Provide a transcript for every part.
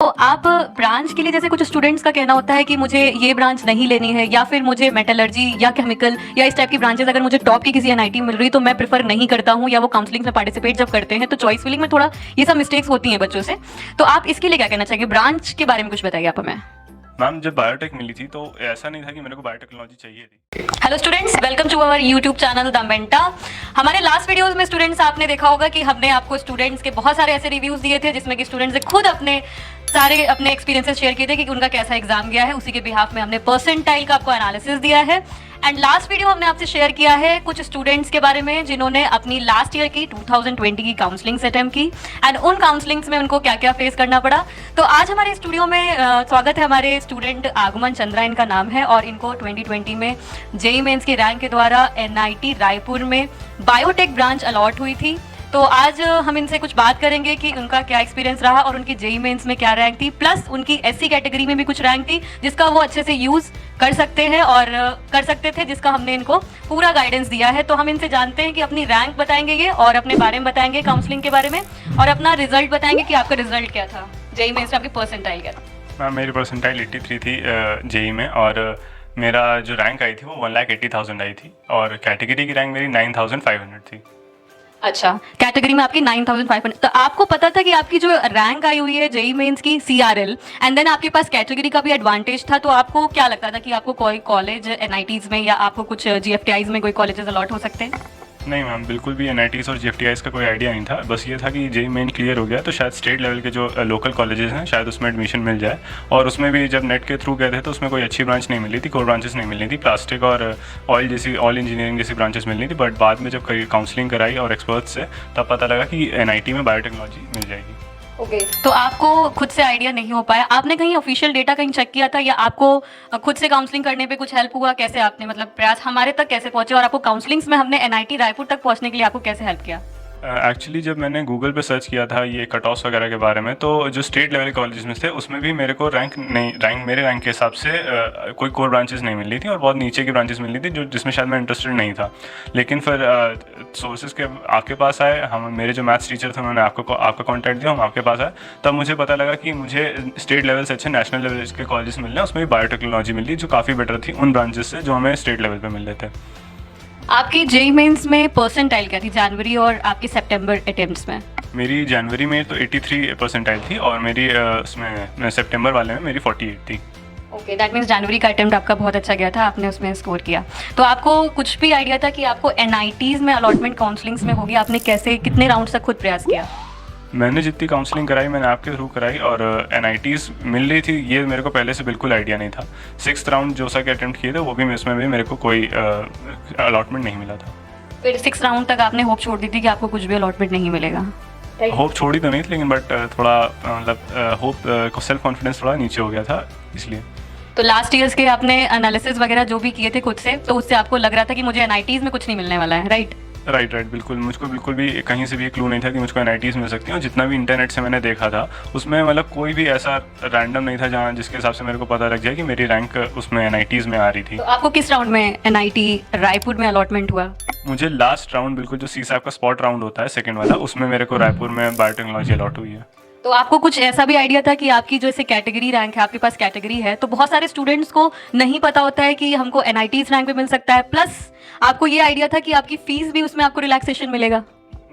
तो आप ब्रांच के लिए जैसे कुछ स्टूडेंट्स का कहना होता है कि मुझे ये ब्रांच नहीं लेनी है या फिर मुझे मेटलर्जी या केमिकल या इस टाइप की ब्रांचेस अगर मुझे टॉप की किसी एनआईटी मिल रही तो मैं प्रेफर नहीं करता हूँ, या वो काउंसलिंग में पार्टिसिपेट जब करते हैं तो चॉइस फिलिंग में थोड़ा ये सब मिस्टेक्स होती हैं बच्चों से। तो आप इसके लिए क्या कहना चाहेंगे, ब्रांच के बारे में कुछ बताइए आप हमें। मैम जब बायोटेक मिली थी तो ऐसा नहीं था कि मेरे को बायोटेक्नोलॉजी चाहिए थी। Hello students, welcome to our YouTube channel the मेंटा। हमारे लास्ट वीडियोस में स्टूडेंट्स आपने देखा होगा कि हमने आपको स्टूडेंट्स के बहुत सारे ऐसे रिव्यूज दिए थे जिसमें कि स्टूडेंट्स ने खुद अपने एक्सपीरियंसेस शेयर किए थे कि उनका कैसा एग्जाम गया है। उसी के बिहाफ में हमने परसेंटाइल का आपको एनालिसिस दिया है। एंड लास्ट वीडियो हमने आपसे शेयर किया है कुछ स्टूडेंट्स के बारे में जिन्होंने अपनी लास्ट ईयर की 2020 की काउंसलिंग अटेम्प्ट की एंड उन काउंसलिंग्स में उनको क्या क्या फेस करना पड़ा। तो आज हमारे स्टूडियो में स्वागत है हमारे स्टूडेंट आगमन चंद्रा इनका नाम है, और इनको 2020 में जेईई मेंस के रैंक के द्वारा एनआईटी रायपुर में बायोटेक ब्रांच अलॉट हुई थी। तो आज हम इनसे कुछ बात करेंगे कि उनका क्या एक्सपीरियंस रहा और उनकी जेईई मेंस में क्या रैंक थी, प्लस उनकी एससी कैटेगरी में भी कुछ रैंक थी जिसका वो अच्छे से यूज कर सकते हैं और कर सकते थे, जिसका हमने इनको पूरा गाइडेंस दिया है। तो हम इनसे जानते हैं कि अपनी रैंक बताएंगे ये और अपने बारे में बताएंगे काउंसलिंग के बारे में, और अपना रिजल्ट बताएंगे कि आपका रिजल्ट क्या था, जेईई मेंस में आपकी परसेंटाइल क्या था। मैम मेरी परसेंटाइल 83 थी जेईई में, और मेरा जो रैंक आई थी वो 1,80,000 आई थी, और कैटेगरी की रैंक मेरी 9,500 थी। अच्छा, कैटेगरी में आपकी 9,500। तो आपको पता था कि आपकी जो रैंक आई हुई है जेईई मेंस की सीआरएल एंड देन आपके पास कैटेगरी का भी एडवांटेज था, तो आपको क्या लगता था कि आपको कोई कॉलेज एनआईटीज में या आपको कुछ जीएफटीआईज में कोई कॉलेजेस अलॉट हो सकते हैं? नहीं मैम, बिल्कुल भी एनआईटीज़ और जीएफटीआईज़ का कोई आइडिया नहीं था। बस ये था कि जेईई मेन क्लियर हो गया तो शायद स्टेट लेवल के जो लोकल कॉलेजेस हैं शायद उसमें एडमिशन मिल जाए। और उसमें भी जब नेट के थ्रू गए थे तो उसमें कोई अच्छी ब्रांच नहीं मिली थी, कोर ब्रांचेस नहीं मिली थी, प्लास्टिक और ऑयल इंजीनियरिंग जैसी ब्रांचेस मिलनी थी। बट बाद में जब काउंसलिंग कराई और एक्सपर्ट्स से तब पता लगा कि एनआईटी में बायोटेक्नोलॉजी मिल जाएगी। ओके, तो आपको खुद से आइडिया नहीं हो पाया, आपने कहीं ऑफिशियल डेटा कहीं चेक किया था या आपको खुद से काउंसलिंग करने पे कुछ हेल्प हुआ? कैसे आपने मतलब प्रयास हमारे तक कैसे पहुंचे, और आपको काउंसलिंग्स में हमने एनआईटी रायपुर तक पहुंचने के लिए आपको कैसे हेल्प किया? एक्चुअली जब मैंने गूगल पे सर्च किया था ये कट ऑफ्स वगैरह के बारे में, तो जो स्टेट लेवल कॉलेजेस में थे उसमें भी मेरे को मेरे रैंक के हिसाब से कोई कोर ब्रांचेस नहीं मिल रही थी, और बहुत नीचे की ब्रांचेस मिल रही थी जो जिसमें शायद मैं इंटरेस्टेड नहीं था। लेकिन फिर सोर्सेज के आपके पास आए, हम मेरे जो मैथ्स टीचर थे उन्होंने आपका कॉन्टैक्ट दिया, हम आपके पास आए, तब मुझे पता लगा कि मुझे स्टेट लेवल से अच्छे नेशनल लेवल के कॉलेजेस मिल रहे हैं, उसमें भी बायोटेक्नोलॉजी मिल रही जो काफ़ी बेटर थी उन ब्रांचेस से जो हमें स्टेट लेवल पर मिल रहे थे। आपकी जेईई मेंस में परसेंटाइल क्या थी जनवरी और आपके सितंबर अटेम्प्ट्स में? मेरी जनवरी में तो 83 परसेंटाइल थी, और मेरी उसमें सितंबर वाले में मेरी 48 थी। ओके, दैट मीन्स जनवरी का अटेम्प्ट आपका बहुत अच्छा गया था, आपने उसमें स्कोर किया। तो आपको कुछ भी आइडिया था कि आपको एनआईटीज में अलॉटमेंट काउंसलिंग्स में होगी? आपने कैसे कितने राउंड तक खुद प्रयास किया? मैंने जितनी काउंसलिंग कराई मैंने आपके थ्रू कराई, और एनआईटीज़ मिल रही थी ये मेरे को पहले से बिल्कुल आइडिया नहीं था। 6th राउंड जो सा के अटेम्प्ट किए थे वो भी उसमें भी मेरे को कोई अलॉटमेंट नहीं मिला था। फिर 6th राउंड तक आपने होप छोड़ दी थी कि आपको कुछ भी अलॉटमेंट नहीं मिलेगा? होप छोड़ी तो नहीं थी, लेकिन बट थोड़ा मतलब होप सेल्फ कॉन्फिडेंस थोड़ा नीचे हो गया था इसलिए। तो लास्ट ईयर्स के आपने एनालिसिस वगैरह जो भी किए थे खुद से, तो उससे आपको लग रहा था कि मुझे एनआईटीज में कुछ नहीं मिलने वाला है, राइट? राइट बिल्कुल, मुझको बिल्कुल भी कहीं से भी क्लू नहीं था कि मुझको एनआईटीज़ मिल सकती हैं। और जितना भी इंटरनेट से मैंने देखा था उसमें मतलब कोई भी ऐसा रैंडम नहीं था जहाँ जिसके हिसाब से मेरे को पता लग जाए कि मेरी रैंक उसमें एनआईटीज़ में आ रही थी। तो आपको किस राउंड में एनआईटी रायपुर में अलॉटमेंट हुआ? मुझे लास्ट राउंड बिल्कुल जो सीसैप का स्पॉट राउंड होता है सेकंड वाला, उसमें मेरे को रायपुर में बायोटेक्नोलॉजी अलॉट हुई है। तो आपको कुछ ऐसा भी आइडिया था कि आपकी जो ऐसे कैटेगरी रैंक है, आपके पास कैटेगरी है, तो बहुत सारे स्टूडेंट्स को नहीं पता होता है कि हमको एनआईटीज रैंक पे मिल सकता है, प्लस आपको ये आइडिया था कि आपकी फीस भी उसमें आपको रिलैक्सेशन मिलेगा?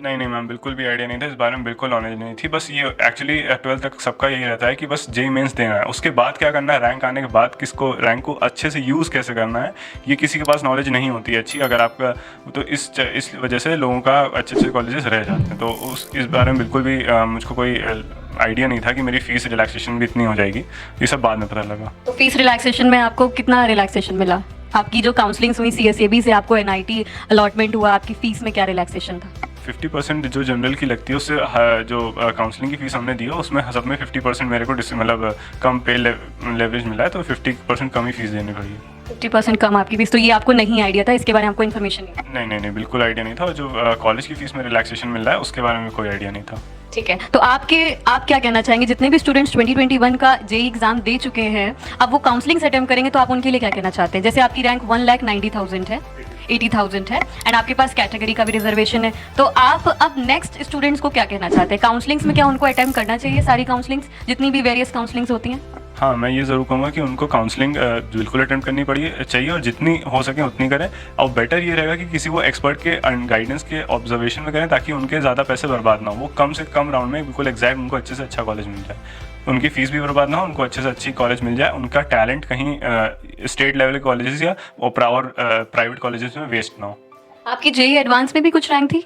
नहीं मैम, बिल्कुल भी आइडिया नहीं था, इस बारे में बिल्कुल नॉलेज नहीं थी। बस ये एक्चुअली 12th तक सबका यही रहता है कि बस जेईई मेंस देना है, उसके बाद क्या करना है, रैंक आने के बाद किसको रैंक को अच्छे से यूज़ कैसे करना है, ये किसी के पास नॉलेज नहीं होती है अच्छी अगर आपका। तो इस वजह से लोगों का अच्छे कॉलेजेस रह जाते हैं। तो इस बारे में बिल्कुल भी मुझको कोई आइडिया नहीं था कि मेरी फीस रिलैक्सेशन भी इतनी हो जाएगी, ये सब बाद में पता लगा। तो फीस रिलैक्सेशन में आपको कितना रिलैक्सेशन मिला? आपकी जो काउंसलिंग हुई सीएसएबी से आपको एनआईटी अलॉटमेंट हुआ, आपकी फीस में क्या रिलैक्सेशन था? 50% जो जनरल की लगती है उससे जो काउंसलिंग की फीस हमने दी है उसमें सब में 50% मेरे को मतलब कम पे लेवरेज मिला है, तो 50% कम ही फीस देनी पड़ी है। 50% कम आपकी फीस, तो ये आपको नहीं आइडिया था, इसके बारे में आपको इन्फॉर्मेशन नहीं, बिल्कुल आइडिया नहीं था। जो कॉलेज की फीस में रिलैक्सेशन मिल रहा है उसके बारे में कोई आइडिया नहीं था। ठीक है, तो आप क्या कहना चाहेंगे, जितने भी स्टूडेंट्स 2021 का जेईई एग्जाम दे चुके हैं, अब वो काउंसलिंग अटेम्प्ट करेंगे तो आप उनके लिए क्या कहना चाहते हैं? जैसे आपकी रैंक 1,90,000 है, 80,000 है एंड आपके पास कैटेगरी का भी रिजर्वेशन है, तो आप अब नेक्स्ट स्टूडेंट्स को क्या कहना चाहते हैं? काउंसलिंग्स में क्या उनको अटेम्प्ट करना चाहिए सारी काउंसलिंग्स, जितनी भी वेरियस काउंसलिंग्स होती हैं? हाँ, मैं ये ज़रूर कहूँगा कि उनको काउंसलिंग बिल्कुल अटेम्प्ट करनी चाहिए और जितनी हो सके उतनी करें। और बेटर ये रहेगा कि किसी वो एक्सपर्ट के गाइडेंस के ऑब्जर्वेशन में करें, ताकि उनके ज़्यादा पैसे बर्बाद ना हो। वो कम से कम राउंड में बिल्कुल एग्जैक्ट उनको अच्छे से अच्छा कॉलेज मिल जाए, उनकी फ़ीस भी बर्बाद ना हो, उनको अच्छे से अच्छी कॉलेज मिल जाए, उनका टैलेंट कहीं स्टेट लेवल के कॉलेजेस या प्राइवेट कॉलेजेस में वेस्ट ना हो। आपकी जेईई एडवांस में भी कुछ रैंक थी?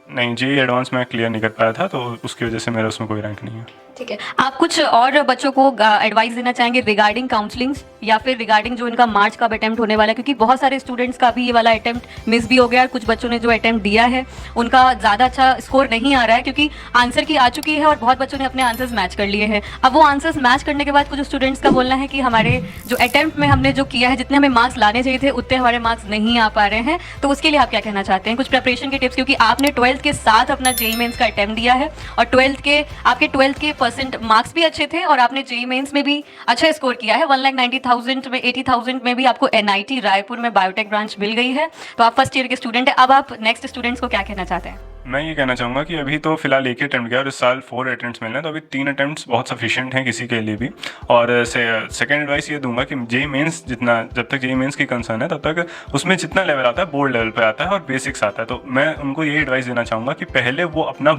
नहीं, जेईई एडवांस मैं क्लियर नहीं कर पाया था, तो उसकी वजह से मेरा उसमें कोई रैंक नहीं है। ठीक है, आप कुछ और बच्चों को एडवाइस देना चाहेंगे रिगार्डिंग काउंसलिंग्स या फिर रिगार्डिंग जो इनका मार्च का अटेम्प्ट होने वाला है? क्योंकि बहुत सारे स्टूडेंट्स का भी ये वाला अटेम्प्ट मिस भी हो गया और कुछ बच्चों ने जो अटेम्प्ट दिया है उनका ज़्यादा अच्छा स्कोर नहीं आ रहा है, क्योंकि आंसर की आ चुकी है और बहुत बच्चों ने अपने आंसर्स मैच कर लिए हैं। अब वो आंसर्स मैच करने के बाद कुछ स्टूडेंट्स का बोलना है कि हमारे जो अटेम्प्ट में हमने जो किया है, जितने हमें मार्क्स लाने चाहिए थे उतने हमारे मार्क्स नहीं आ पा रहे हैं, तो उसके लिए आप क्या कहना चाहते हैं? कुछ प्रिपरेशन के टिप्स, क्योंकि आपने 12th के साथ अपना जेईई मेंस का अटेम्प्ट दिया है और आपके 12th के परसेंट मार्क्स भी अच्छे थे और आपने जेईई मेंस में भी अच्छा स्कोर किया है। 1,90,000 में 80,000 में भी आपको एनआईटी रायपुर में बायोटेक ब्रांच मिल गई है, तो आप फर्स्ट ईयर के स्टूडेंट हैं। अब आप नेक्स्ट स्टूडेंट्स को क्या कहना चाहते हैं? मैं ये कहना चाहूँगा कि अभी तो फिलहाल एक ही अटैम्प्ट किया और इस साल 4 अटैम्प्ट्स मिलने हैं, तो अभी 3 अटैम्प्ट्स बहुत सफिशिएंट हैं किसी के लिए भी। और सेकंड एडवाइस ये दूंगा कि जेईई मेंस जब तक जेईई मेंस की कंसर्न है तब तक उसमें जितना लेवल आता है बोर्ड लेवल पे आता है और बेसिक्स आता है, तो मैं उनको ये एडवाइस देना चाहूँगा कि पहले वो अपना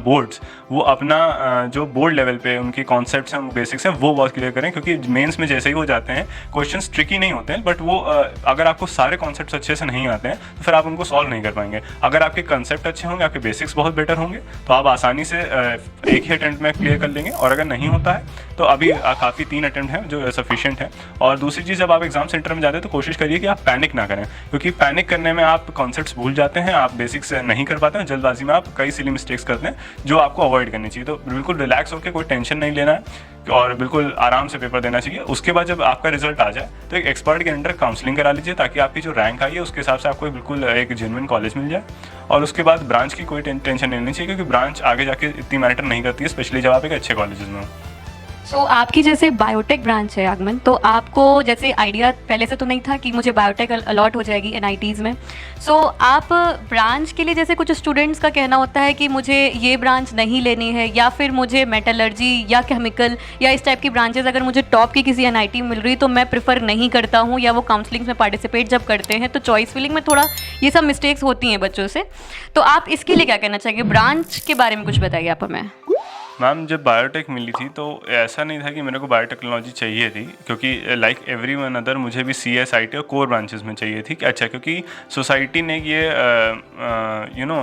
जो बोर्ड लेवल पे उनकी कॉन्सेप्ट्स हैं, बेसिक्स हैं, वो बहुत क्लियर करें, क्योंकि मेंस में जैसे ही वो जाते हैं क्वेश्चंस ट्रिकी नहीं होते हैं, बट वो अगर आपको सारे कॉन्सेप्ट्स अच्छे से नहीं आते हैं तो फिर आप उनको सॉल्व नहीं कर पाएंगे। अगर आपके कंसेप्ट अच्छे होंगे, आपके बेसिक्स बहुत बेटर होंगे, तो आप आसानी से एक ही अटेम्प्ट में क्लियर कर लेंगे। और अगर नहीं होता है तो अभी काफ़ी 3 अटेम्प्ट हैं जो सफिशिएंट है। और दूसरी चीज़, जब आप एग्जाम सेंटर में जाते हैं तो कोशिश करिए कि आप पैनिक ना करें, क्योंकि पैनिक करने में आप कॉन्सेप्ट्स भूल जाते हैं, आप बेसिक्स नहीं कर पाते हैं, जल्दबाजी में आप कई सिली मिस्टेक्स करते हैं जो आपको अवॉइड करनी चाहिए। तो बिल्कुल रिलैक्स होकर, कोई टेंशन नहीं लेना है और बिल्कुल आराम से पेपर देना चाहिए। उसके बाद जब आपका रिजल्ट आ जाए तो एक एक्सपर्ट के अंडर काउंसलिंग करा लीजिए, ताकि आपकी जो रैंक आई है उसके हिसाब से आपको बिल्कुल एक जेन्युइन कॉलेज मिल जाए। और उसके बाद ब्रांच की कोई टेंशन नहीं लेनी चाहिए, क्योंकि ब्रांच आगे जाके इतनी मैटर नहीं करती है, स्पेशली जब आप एक अच्छे कॉलेजेस में हो। सो आपकी जैसे बायोटेक ब्रांच है आगमन, तो आपको जैसे आइडिया पहले से तो नहीं था कि मुझे बायोटेक अलॉट हो जाएगी एनआईटीज़ में, सो आप ब्रांच के लिए जैसे कुछ स्टूडेंट्स का कहना होता है कि मुझे ये ब्रांच नहीं लेनी है, या फिर मुझे मेटलर्जी या केमिकल या इस टाइप की ब्रांचेस अगर मुझे टॉप की किसी एनआईटी मिल रही तो मैं प्रेफर नहीं करता हूँ, या वो काउंसलिंग में पार्टिसिपेट जब करते हैं तो चॉइस फिलिंग में थोड़ा ये सब मिस्टेक्स होती हैं बच्चों से, तो आप इसके लिए क्या कहना चाहिए? ब्रांच के बारे में कुछ बताइए आप हमें। मैम, जब बायोटेक मिली थी तो ऐसा नहीं था कि मेरे को बायोटेक्नोलॉजी चाहिए थी, क्योंकि लाइक एवरी वन अदर मुझे भी CS IT और कोर ब्रांचेस में चाहिए थी। अच्छा, क्योंकि सोसाइटी ने ये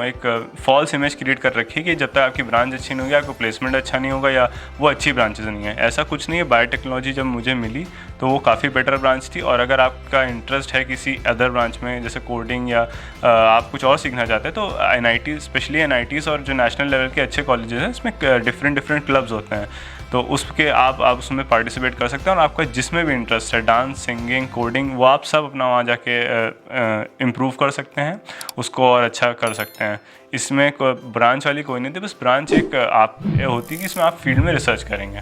एक फॉल्स इमेज क्रिएट कर रखी है कि जब तक आपकी ब्रांच अच्छी नहीं होगी, आपको प्लेसमेंट अच्छा नहीं होगा या वो अच्छी ब्रांचेस नहीं है। ऐसा कुछ नहीं है। बायोटेक्नोलॉजी जब मुझे मिली तो वो काफ़ी बेटर ब्रांच थी, और अगर आपका इंटरेस्ट है किसी अदर ब्रांच में जैसे कोडिंग या आप कुछ और सीखना चाहते हैं, तो NIT, स्पेशली NITs और जो नेशनल लेवल के अच्छे कॉलेजेस हैं, इसमें डिफरेंट क्लब्स होते हैं, तो उसके आप उसमें पार्टिसिपेट कर सकते हैं। और आपका जिसमें भी इंटरेस्ट है, डांस, सिंगिंग, कोडिंग, वो आप सब अपना वहाँ जाके इम्प्रूव कर सकते हैं, उसको और अच्छा कर सकते हैं। इसमें ब्रांच वाली कोई नहीं थी, बस ब्रांच एक आप होती है कि इसमें आप फील्ड में रिसर्च करेंगे।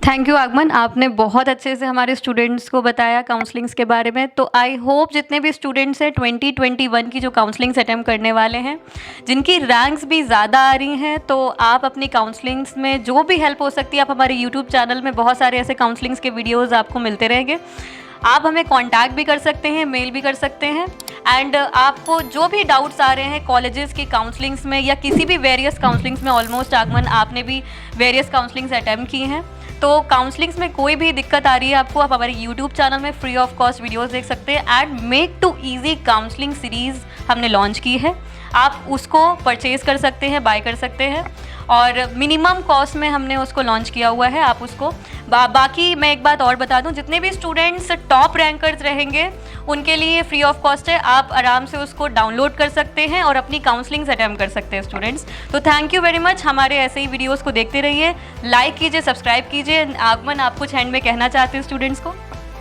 थैंक यू आगमन, आपने बहुत अच्छे से हमारे स्टूडेंट्स को बताया काउंसलिंग्स के बारे में। तो आई होप जितने भी स्टूडेंट्स हैं 2021 की जो काउंसलिंग्स अटेम्प्ट करने वाले हैं, जिनकी रैंक्स भी ज़्यादा आ रही हैं, तो आप अपनी काउंसलिंग्स में जो भी हेल्प हो सकती है, आप हमारे यूट्यूब चैनल में बहुत सारे ऐसे काउंसलिंग्स के वीडियोज़ आपको मिलते रहेंगे। आप हमें कॉन्टैक्ट भी कर सकते हैं, मेल भी कर सकते हैं, एंड आपको जो भी डाउट्स आ रहे हैं कॉलेजेस की काउंसलिंग्स में या किसी भी वेरियस काउंसलिंग्स में, ऑलमोस्ट आगमन आपने भी वेरियस काउंसलिंग्स अटेम्प्ट की हैं, तो काउंसलिंग्स में कोई भी दिक्कत आ रही है आपको, आप हमारे यूट्यूब चैनल में फ्री ऑफ कॉस्ट वीडियोस देख सकते हैं। And make to easy counselling series हमने लॉन्च की है, आप उसको परचेज कर सकते हैं, बाय कर सकते हैं, और मिनिमम कॉस्ट में हमने उसको लॉन्च किया हुआ है। आप उसको बाकी मैं एक बात और बता दूं, जितने भी स्टूडेंट्स टॉप रैंकर्स रहेंगे उनके लिए फ्री ऑफ कॉस्ट है, आप आराम से उसको डाउनलोड कर सकते हैं और अपनी काउंसलिंग्स अटेम्प्ट कर सकते हैं स्टूडेंट्स। तो थैंक यू वेरी मच, हमारे ऐसे ही वीडियोस को देखते रहिए, लाइक कीजिए, सब्सक्राइब कीजिए। आगमन, आप कुछ एंड में कहना चाहते हैं स्टूडेंट्स को?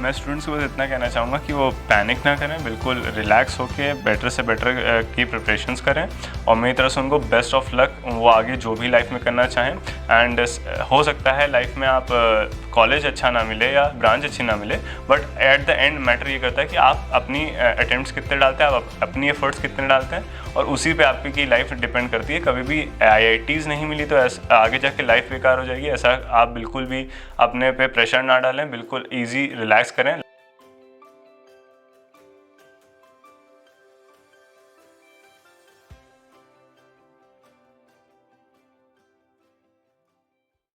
मैं स्टूडेंट्स को बस इतना कहना चाहूँगा कि वो पैनिक ना करें, बिल्कुल रिलैक्स होके बेटर से बेटर की प्रिपरेशंस करें और मेरी तरफ से उनको बेस्ट ऑफ लक, वो आगे जो भी लाइफ में करना चाहें। एंड हो सकता है लाइफ में आप कॉलेज अच्छा ना मिले या ब्रांच अच्छी ना मिले, but at the end matter ये करता है कि आप अपनी अटेम्प्ट्स कितने डालते हैं, आप अपनी एफर्ट्स कितने डालते हैं, और उसी पे आपकी लाइफ डिपेंड करती है। कभी भी IITs नहीं मिली तो आगे जाके लाइफ बेकार हो जाएगी, ऐसा आप बिल्कुल भी अपने पे प्रेशर ना डालें, बिल्कुल ईजी रिलैक्स करें।